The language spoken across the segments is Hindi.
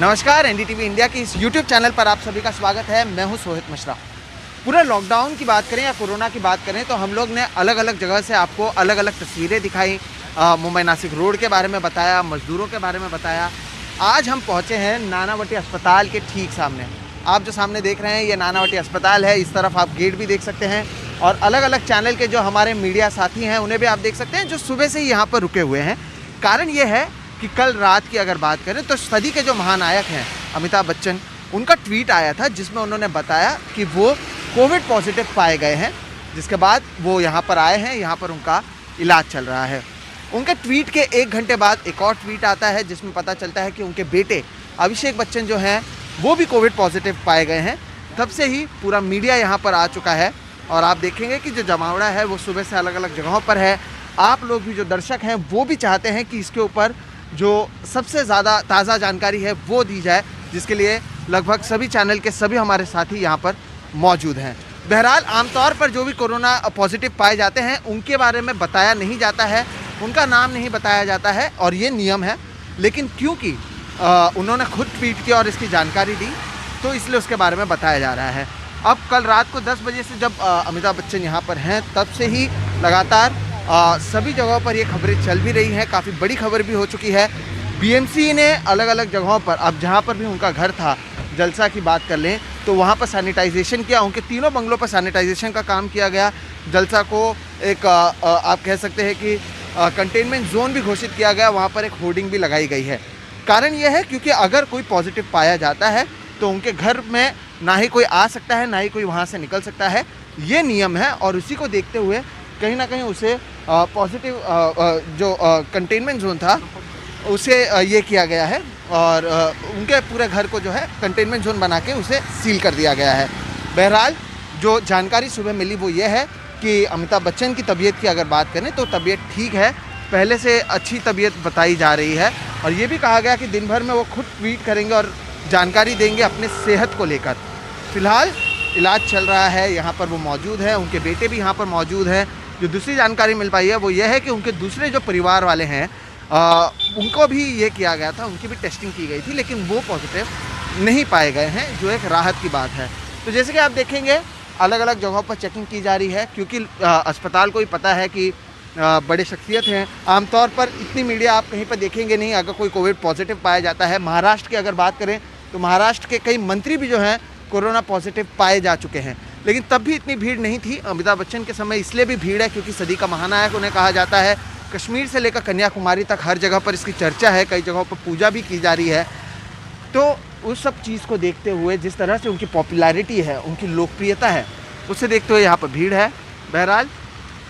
नमस्कार, एनडीटीवी इंडिया की इस यूट्यूब चैनल पर आप सभी का स्वागत है। मैं हूं सोहित मिश्रा। पूरे लॉकडाउन की बात करें या कोरोना की बात करें तो हम लोग ने अलग अलग जगह से आपको अलग अलग तस्वीरें दिखाई, मुंबई नासिक रोड के बारे में बताया, मजदूरों के बारे में बताया। आज हम पहुँचे हैं नानावटी अस्पताल के ठीक सामने। आप जो सामने देख रहे हैं ये नानावटी अस्पताल है। इस तरफ आप गेट भी देख सकते हैं और अलग अलग चैनल के जो हमारे मीडिया साथी हैं उन्हें भी आप देख सकते हैं जो सुबह से ही यहाँ पर रुके हुए हैं। कारण ये है कि कल रात की अगर बात करें तो सदी के जो महानायक हैं अमिताभ बच्चन, उनका ट्वीट आया था जिसमें उन्होंने बताया कि वो कोविड पॉजिटिव पाए गए हैं, जिसके बाद वो यहाँ पर आए हैं, यहाँ पर उनका इलाज चल रहा है। उनके ट्वीट के 1 घंटे बाद एक और ट्वीट आता है जिसमें पता चलता है कि उनके बेटे अभिषेक बच्चन जो हैं वो भी कोविड पॉजिटिव पाए गए हैं। तब से ही पूरा मीडिया यहाँ पर आ चुका है और आप देखेंगे कि जो जमावड़ा है वो सुबह से अलग अलग जगहों पर है। आप लोग भी जो दर्शक हैं वो भी चाहते हैं कि इसके ऊपर जो सबसे ज़्यादा ताज़ा जानकारी है वो दी जाए, जिसके लिए लगभग सभी चैनल के सभी हमारे साथी यहाँ पर मौजूद हैं। बहरहाल आमतौर पर जो भी कोरोना पॉजिटिव पाए जाते हैं उनके बारे में बताया नहीं जाता है, उनका नाम नहीं बताया जाता है और ये नियम है। लेकिन क्योंकि उन्होंने खुद ट्वीट किया और इसकी जानकारी दी तो इसलिए उसके बारे में बताया जा रहा है। अब कल रात को 10 बजे से जब अमिताभ बच्चन यहाँ पर हैं तब से ही लगातार सभी जगहों पर ये खबरें चल भी रही हैं। काफ़ी बड़ी खबर भी हो चुकी है। बीएमसी ने अलग अलग जगहों पर, अब जहाँ पर भी उनका घर था, जलसा की बात कर लें तो वहाँ पर सैनिटाइजेशन किया। उनके तीनों बंगलों पर सैनिटाइजेशन का काम किया गया। जलसा को एक आप कह सकते हैं कि कंटेनमेंट जोन भी घोषित किया गया। वहाँ पर एक होर्डिंग भी लगाई गई है। कारण यह है क्योंकि अगर कोई पॉजिटिव पाया जाता है तो उनके घर में ना ही कोई आ सकता है, ना ही कोई वहाँ से निकल सकता है। ये नियम है और उसी को देखते हुए कहीं ना कहीं उसे पॉजिटिव जो कंटेनमेंट जोन था उसे ये किया गया है और उनके पूरे घर को जो है कंटेनमेंट जोन बना के उसे सील कर दिया गया है। बहरहाल जो जानकारी सुबह मिली वो ये है कि अमिताभ बच्चन की तबीयत की अगर बात करें तो तबीयत ठीक है, पहले से अच्छी तबीयत बताई जा रही है और ये भी कहा गया कि दिन भर में वो खुद ट्वीट करेंगे और जानकारी देंगे अपने सेहत को लेकर। फ़िलहाल इलाज चल रहा है, यहाँ पर वो मौजूद है, उनके बेटे भी यहाँ पर मौजूद हैं। जो दूसरी जानकारी मिल पाई है वो ये है कि उनके दूसरे जो परिवार वाले हैं उनको भी ये किया गया था, उनकी भी टेस्टिंग की गई थी लेकिन वो पॉजिटिव नहीं पाए गए हैं, जो एक राहत की बात है। तो जैसे कि आप देखेंगे अलग अलग जगहों पर चेकिंग की जा रही है क्योंकि अस्पताल को ही पता है कि बड़े शख्सियत हैं। आमतौर पर इतनी मीडिया आप कहीं पर देखेंगे नहीं अगर कोई कोविड पॉजिटिव पाया जाता है। महाराष्ट्र की अगर बात करें तो महाराष्ट्र के कई मंत्री भी जो हैं कोरोना पॉजिटिव पाए जा चुके हैं, लेकिन तब भी इतनी भीड़ नहीं थी। अमिताभ बच्चन के समय इसलिए भी भीड़ है क्योंकि सदी का महानायक उन्हें कहा जाता है। कश्मीर से लेकर कन्याकुमारी तक हर जगह पर इसकी चर्चा है, कई जगहों पर पूजा भी की जा रही है। तो उस सब चीज़ को देखते हुए, जिस तरह से उनकी पॉपुलैरिटी है, उनकी लोकप्रियता है, उसे देखते हुए यहाँ पर भीड़ है। बहरहाल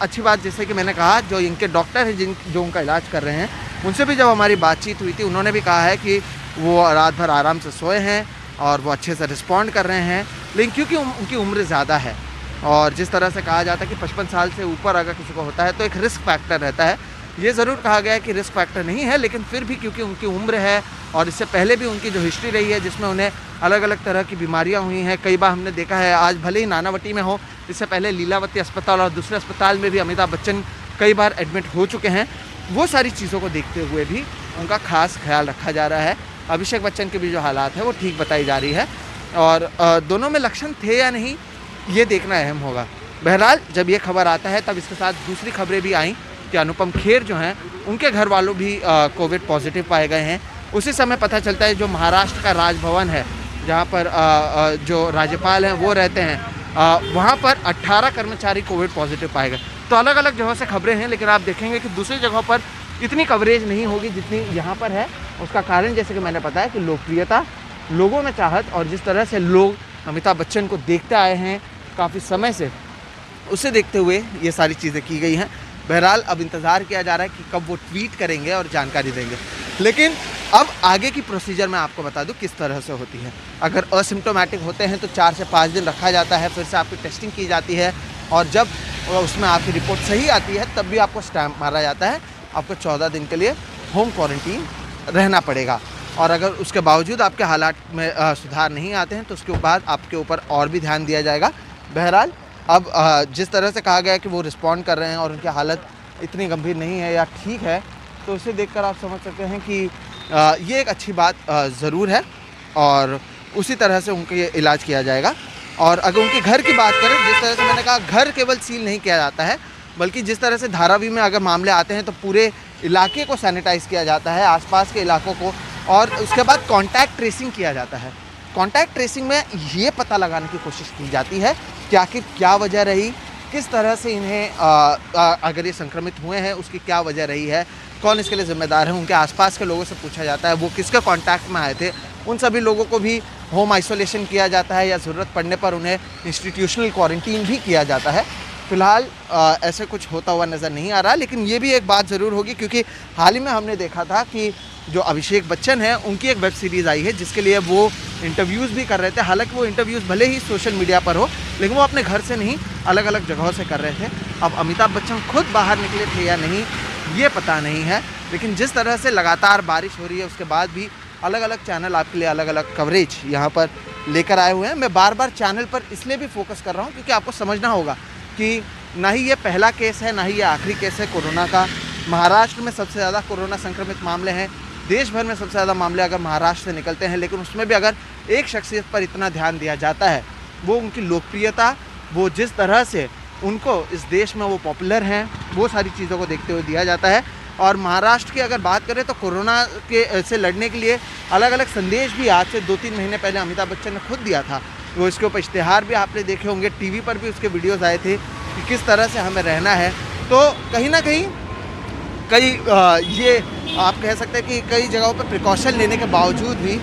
अच्छी बात, जैसे कि मैंने कहा, जो इनके डॉक्टर हैं जो उनका इलाज कर रहे हैं उनसे भी जब हमारी बातचीत हुई थी उन्होंने भी कहा है कि वो रात भर आराम से सोए हैं और वो अच्छे से रिस्पॉन्ड कर रहे हैं। लेकिन क्योंकि उनकी उम्र ज़्यादा है और जिस तरह से कहा जाता है कि 55 साल से ऊपर अगर किसी को होता है तो एक रिस्क फैक्टर रहता है। ये ज़रूर कहा गया है कि रिस्क फैक्टर नहीं है, लेकिन फिर भी क्योंकि उनकी उम्र है और इससे पहले भी उनकी जो हिस्ट्री रही है जिसमें उन्हें अलग अलग तरह की बीमारियां हुई हैं। कई बार हमने देखा है, आज भले ही नानावटी में हो, इससे पहले लीलावती अस्पताल और दूसरे अस्पताल में भी अमिताभ बच्चन कई बार एडमिट हो चुके हैं। वो सारी चीज़ों को देखते हुए भी उनका खास ख्याल रखा जा रहा है। अभिषेक बच्चन के भी जो हालात है वो ठीक बताई जा रही है और दोनों में लक्षण थे या नहीं ये देखना अहम होगा। बहरहाल जब ये खबर आता है तब इसके साथ दूसरी खबरें भी आईं कि अनुपम खेर जो हैं उनके घर वालों भी कोविड पॉजिटिव पाए गए हैं। उसी समय पता चलता है जो महाराष्ट्र का राजभवन है जहाँ पर जो राज्यपाल हैं वो रहते हैं, वहाँ पर 18 कर्मचारी कोविड पॉजिटिव पाए गए। तो अलग अलग जगहों से खबरें हैं, लेकिन आप देखेंगे कि दूसरी जगहों पर इतनी कवरेज नहीं होगी जितनी यहाँ पर है। उसका कारण जैसे कि मैंने बताया कि लोकप्रियता, लोगों में चाहत और जिस तरह से लोग अमिताभ बच्चन को देखते आए हैं काफ़ी समय से, उसे देखते हुए ये सारी चीज़ें की गई हैं। बहरहाल अब इंतज़ार किया जा रहा है कि कब वो ट्वीट करेंगे और जानकारी देंगे। लेकिन अब आगे की प्रोसीजर मैं आपको बता दूं किस तरह से होती है। अगर असिम्प्टोमेटिक होते हैं तो 4 से 5 दिन रखा जाता है, फिर से आपकी टेस्टिंग की जाती है और जब उसमें आपकी रिपोर्ट सही आती है तब भी आपको स्टैम्प मारा जाता है। आपको 14 दिन के लिए होम क्वारंटीन रहना पड़ेगा और अगर उसके बावजूद आपके हालात में सुधार नहीं आते हैं तो उसके बाद आपके ऊपर और भी ध्यान दिया जाएगा। बहरहाल अब जिस तरह से कहा गया है कि वो रिस्पॉन्ड कर रहे हैं और उनकी हालत इतनी गंभीर नहीं है या ठीक है, तो उसे देखकर आप समझ सकते हैं कि ये एक अच्छी बात ज़रूर है। और उसी तरह से उनके इलाज किया जाएगा। और अगर उनके घर की बात करें, जिस तरह से मैंने कहा, घर केवल सील नहीं किया जाता है, बल्कि जिस तरह से धारावी में अगर मामले आते हैं तो पूरे इलाके को सैनिटाइज़ किया जाता है, आसपास के इलाकों को, और उसके बाद कॉन्टैक्ट ट्रेसिंग किया जाता है। कॉन्टैक्ट ट्रेसिंग में ये पता लगाने की कोशिश की जाती है कि आखिर क्या वजह रही, किस तरह से इन्हें अगर ये संक्रमित हुए हैं उसकी क्या वजह रही है, कौन इसके लिए ज़िम्मेदार है। उनके आसपास के लोगों से पूछा जाता है वो किसके कांटेक्ट में आए थे। उन सभी लोगों को भी होम आइसोलेशन किया जाता है या ज़रूरत पड़ने पर उन्हें इंस्टीट्यूशनल क्वारंटीन भी किया जाता है। फ़िलहाल ऐसे कुछ होता हुआ नज़र नहीं आ रहा, लेकिन ये भी एक बात ज़रूर होगी, क्योंकि हाल ही में हमने देखा था कि जो अभिषेक बच्चन है उनकी एक वेब सीरीज़ आई है जिसके लिए वो इंटरव्यूज़ भी कर रहे थे। हालांकि वो इंटरव्यूज़ भले ही सोशल मीडिया पर हो, लेकिन वो अपने घर से नहीं, अलग अलग जगहों से कर रहे थे। अब अमिताभ बच्चन खुद बाहर निकले थे या नहीं ये पता नहीं है, लेकिन जिस तरह से लगातार बारिश हो रही है उसके बाद भी अलग अलग चैनल आपके लिए अलग अलग कवरेज यहाँ पर लेकर आए हुए हैं। मैं बार बार चैनल पर इसलिए भी फोकस कर रहा हूँ क्योंकि आपको समझना होगा कि ना ही ये पहला केस है, ना ही ये आखिरी केस है कोरोना का। महाराष्ट्र में सबसे ज़्यादा कोरोना संक्रमित मामले हैं, देश भर में सबसे ज़्यादा मामले अगर महाराष्ट्र से निकलते हैं, लेकिन उसमें भी अगर एक शख्सियत पर इतना ध्यान दिया जाता है, वो उनकी लोकप्रियता, वो जिस तरह से उनको इस देश में वो पॉपुलर हैं, वो सारी चीज़ों को देखते हुए दिया जाता है। और महाराष्ट्र की अगर बात करें तो कोरोना के से लड़ने के लिए अलग अलग संदेश भी आज से 2-3 महीने पहले अमिताभ बच्चन ने खुद दिया था। वो इसके ऊपर इश्तिहार भी आपने देखे होंगे, टीवी पर भी उसके वीडियोज़ आए थे कि किस तरह से हमें रहना है। तो कहीं ना कहीं ये आप कह सकते हैं कि कई जगहों पर प्रिकॉशन लेने के बावजूद भी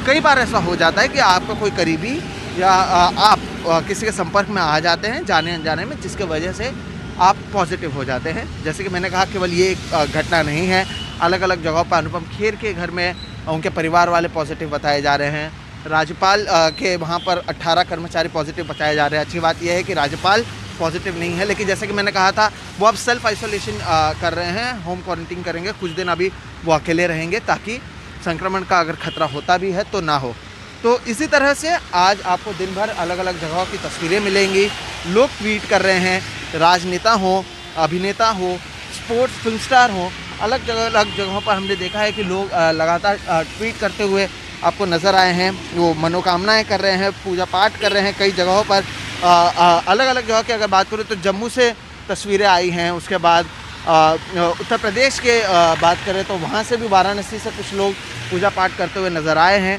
कई बार ऐसा हो जाता है कि आपका कोई करीबी या आप किसी के संपर्क में आ जाते हैं जाने अनजाने में, जिसके वजह से आप पॉजिटिव हो जाते हैं। जैसे कि मैंने कहा, केवल ये एक घटना नहीं है, अलग अलग जगहों पर अनुपम खेर के घर में उनके परिवार वाले पॉजिटिव बताए जा रहे हैं। राज्यपाल के वहाँ पर 18 कर्मचारी पॉजिटिव बताए जा रहे हैं। अच्छी बात यह है कि राज्यपाल पॉजिटिव नहीं है, लेकिन जैसे कि मैंने कहा था वो अब सेल्फ आइसोलेशन कर रहे हैं, होम क्वारंटीन करेंगे। कुछ दिन अभी वो अकेले रहेंगे ताकि संक्रमण का अगर खतरा होता भी है तो ना हो। तो इसी तरह से आज आपको दिन भर अलग अलग जगहों की तस्वीरें मिलेंगी। लोग ट्वीट कर रहे हैं, राजनेता हो, अभिनेता हो, स्पोर्ट्स फिल्म स्टार हो, अलग जगहों पर हमने देखा है कि लोग लगातार ट्वीट करते हुए आपको नज़र आए हैं। वो मनोकामनाएं कर रहे हैं, पूजा पाठ कर रहे हैं। कई जगहों पर अलग अलग जगह की अगर बात करूँ तो जम्मू से तस्वीरें आई हैं। उसके बाद उत्तर प्रदेश के बात करें तो वहाँ से भी, वाराणसी से कुछ लोग पूजा पाठ करते हुए नज़र आए हैं।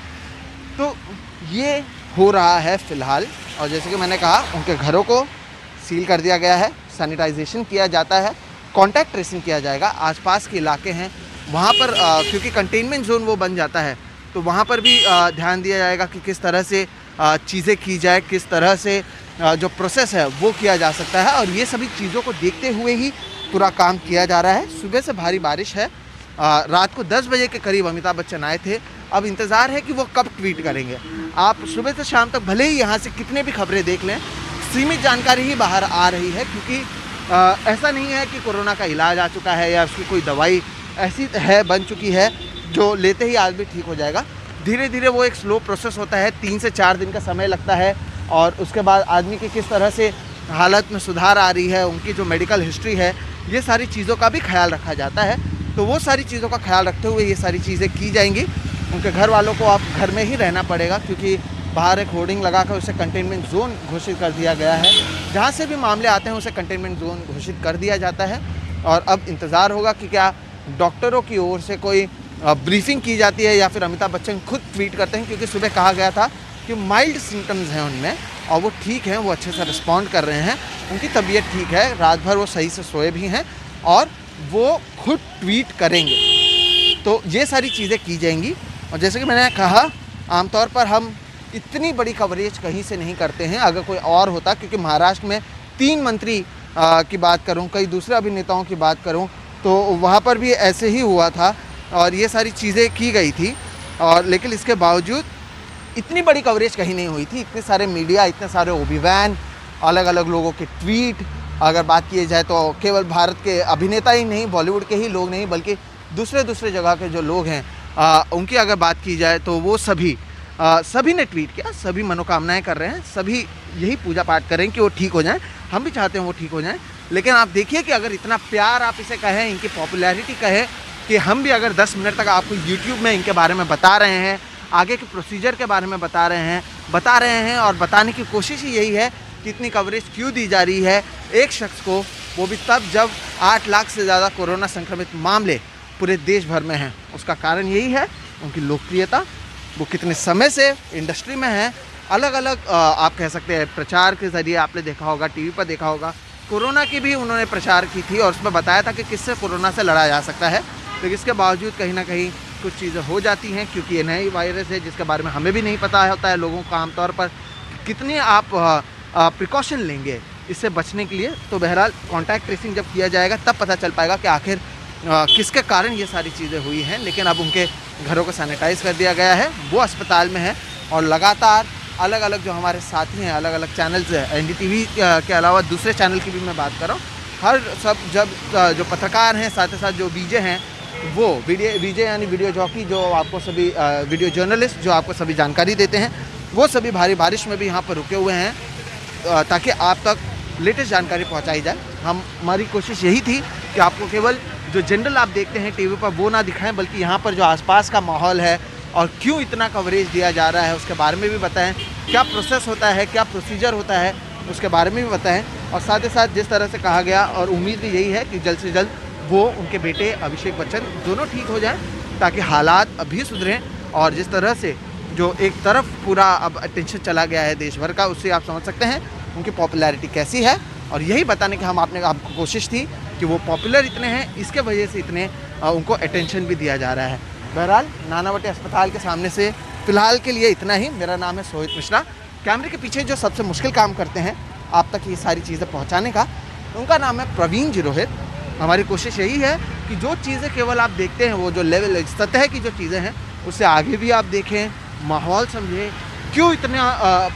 तो ये हो रहा है फ़िलहाल। और जैसे कि मैंने कहा, उनके घरों को सील कर दिया गया है, सैनिटाइजेशन किया जाता है, कॉन्टैक्ट ट्रेसिंग किया जाएगा। आसपास के इलाके हैं वहाँ पर क्योंकि कंटेनमेंट जोन वो बन जाता है, तो वहाँ पर भी ध्यान दिया जाएगा कि किस तरह से चीज़ें की जाए, किस तरह से जो प्रोसेस है वो किया जा सकता है। और ये सभी चीज़ों को देखते हुए ही पूरा काम किया जा रहा है। सुबह से भारी बारिश है। रात को 10 बजे के करीब अमिताभ बच्चन आए थे। अब इंतज़ार है कि वो कब ट्वीट करेंगे। आप सुबह से शाम तक भले ही यहाँ से कितने भी खबरें देख लें, सीमित जानकारी ही बाहर आ रही है, क्योंकि ऐसा नहीं है कि कोरोना का इलाज आ चुका है या उसकी कोई दवाई ऐसी है बन चुकी है जो लेते ही आदमी ठीक हो जाएगा। धीरे धीरे वो एक स्लो प्रोसेस होता है, 3 से 4 दिन का समय लगता है। और उसके बाद आदमी की किस तरह से हालत में सुधार आ रही है, उनकी जो मेडिकल हिस्ट्री है, ये सारी चीज़ों का भी ख्याल रखा जाता है। तो वो सारी चीज़ों का ख्याल रखते हुए ये सारी चीज़ें की जाएंगी। उनके घर वालों को आप घर में ही रहना पड़ेगा, क्योंकि बाहर एक होर्डिंग लगाकर उसे कंटेनमेंट जोन घोषित कर दिया गया है। जहाँ से भी मामले आते हैं उसे कंटेनमेंट जोन घोषित कर दिया जाता है। और अब इंतज़ार होगा कि क्या डॉक्टरों की ओर से कोई ब्रीफिंग की जाती है या फिर अमिताभ बच्चन खुद ट्वीट करते हैं, क्योंकि सुबह कहा गया था कि माइल्ड सिम्टम्स हैं उनमें और वो ठीक हैं, वो अच्छे से रिस्पॉन्ड कर रहे हैं, उनकी तबीयत ठीक है, रात भर वो सही से सोए भी हैं और वो खुद ट्वीट करेंगे। तो ये सारी चीज़ें की जाएंगी। और जैसे कि मैंने कहा, आमतौर पर हम इतनी बड़ी कवरेज कहीं से नहीं करते हैं। अगर कोई और होता, क्योंकि महाराष्ट्र में 3 मंत्री की बात करूं, कई दूसरे अभिनेताओं की बात करूं, तो वहाँ पर भी ऐसे ही हुआ था और ये सारी चीज़ें की गई थी। और लेकिन इसके बावजूद इतनी बड़ी कवरेज कहीं नहीं हुई थी। इतने सारे मीडिया, इतने सारे ओबी वैन, अलग अलग लोगों के ट्वीट, अगर बात की जाए तो केवल भारत के अभिनेता ही नहीं, बॉलीवुड के ही लोग नहीं, बल्कि दूसरे जगह के जो लोग हैं उनकी अगर बात की जाए तो वो सभी ने ट्वीट किया, सभी मनोकामनाएं कर रहे हैं, सभी यही पूजा पाठ करें कि वो ठीक हो जाएं। हम भी चाहते हैं वो ठीक हो जाएं। लेकिन आप देखिए कि अगर इतना प्यार आप इसे कहें, इनकी पॉपुलैरिटी कहें, कि हम भी अगर 10 मिनट तक आपको यूट्यूब में इनके बारे में बता रहे हैं, आगे के प्रोसीजर के बारे में बता रहे हैं और बताने की कोशिश ही यही है कि इतनी कवरेज क्यों दी जा रही है एक शख्स को, वो भी तब जब 8 लाख से ज़्यादा कोरोना संक्रमित मामले पूरे देश भर में हैं। उसका कारण यही है उनकी लोकप्रियता, वो कितने समय से इंडस्ट्री में हैं। अलग अलग आप कह सकते हैं प्रचार के ज़रिए आपने देखा होगा, टीवी पर देखा होगा, कोरोना की भी उन्होंने प्रचार की थी और उसमें बताया था कि किससे कोरोना से लड़ा जा सकता है। लेकिन इसके बावजूद कहीं ना कहीं कुछ चीज़ें हो जाती हैं, क्योंकि ये नई वायरस है जिसके बारे में हमें भी नहीं पता होता है लोगों को आमतौर पर कितने आप प्रिकॉशन लेंगे इससे बचने के लिए। तो बहरहाल कॉन्टैक्ट ट्रेसिंग जब किया जाएगा तब पता चल पाएगा कि आखिर किसके कारण ये सारी चीज़ें हुई हैं। लेकिन अब उनके घरों को सैनिटाइज़ कर दिया गया है, वो अस्पताल में है और लगातार अलग अलग जो हमारे साथी हैं, अलग अलग चैनल्स हैं, एनडीटीवी के अलावा दूसरे चैनल की भी मैं बात कर रहा हूँ, हर सब जब जो पत्रकार हैं, साथ ही साथ जो वीजे हैं, वो वीजे यानी वीडियो जॉकी, जो आपको सभी वीडियो जर्नलिस्ट जो आपको सभी जानकारी देते हैं, वो सभी भारी बारिश में भी यहाँ पर रुके हुए हैं ताकि आप तक लेटेस्ट जानकारी पहुँचाई जाए। हमारी कोशिश यही थी कि आपको केवल जो जनरल आप देखते हैं टीवी पर वो ना दिखाएं, बल्कि यहाँ पर जो आसपास का माहौल है और क्यों इतना कवरेज दिया जा रहा है उसके बारे में भी बताएं, क्या प्रोसेस होता है, क्या प्रोसीजर होता है उसके बारे में भी बताएं। और साथ ही साथ जिस तरह से कहा गया, और उम्मीद भी यही है कि जल्द से जल्द वो उनके बेटे अभिषेक बच्चन दोनों ठीक हो जाएं ताकि हालात अभी सुधरें। और जिस तरह से जो एक तरफ पूरा अब अटेंशन चला गया है देश भर का, उससे आप समझ सकते हैं उनकी पॉपुलैरिटी कैसी है। और यही बताने की आपको कोशिश थी कि वो पॉपुलर इतने हैं, इसके वजह से इतने उनको अटेंशन भी दिया जा रहा है। बहरहाल नानावटी अस्पताल के सामने से फ़िलहाल के लिए इतना ही। मेरा नाम है सोहित मिश्रा। कैमरे के पीछे जो सबसे मुश्किल काम करते हैं आप तक ये सारी चीज़ें पहुंचाने का, उनका नाम है प्रवीण जी रोहित। हमारी कोशिश यही है कि जो चीज़ें केवल आप देखते हैं, वो जो लेवल सतह की जो चीज़ें हैं, उससे आगे भी आप देखें, माहौल समझें, क्यों इतना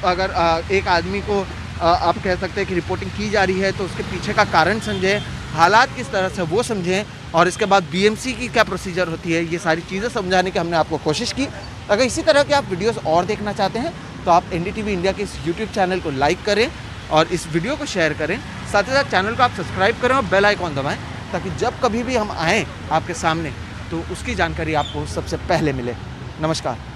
अगर एक आदमी को आप कह सकते हैं कि रिपोर्टिंग की जा रही है तो उसके पीछे का कारण समझें, हालात किस तरह से वो समझें, और इसके बाद बीएमसी की क्या प्रोसीजर होती है, ये सारी चीज़ें समझाने की हमने आपको कोशिश की। अगर इसी तरह के आप वीडियोस और देखना चाहते हैं तो आप एनडीटीवी इंडिया के इस यूट्यूब चैनल को लाइक करें और इस वीडियो को शेयर करें। साथ ही साथ चैनल को आप सब्सक्राइब करें और बेल आइकॉन दबाएं ताकि जब कभी भी हम आएँ आपके सामने तो उसकी जानकारी आपको सबसे पहले मिले। नमस्कार।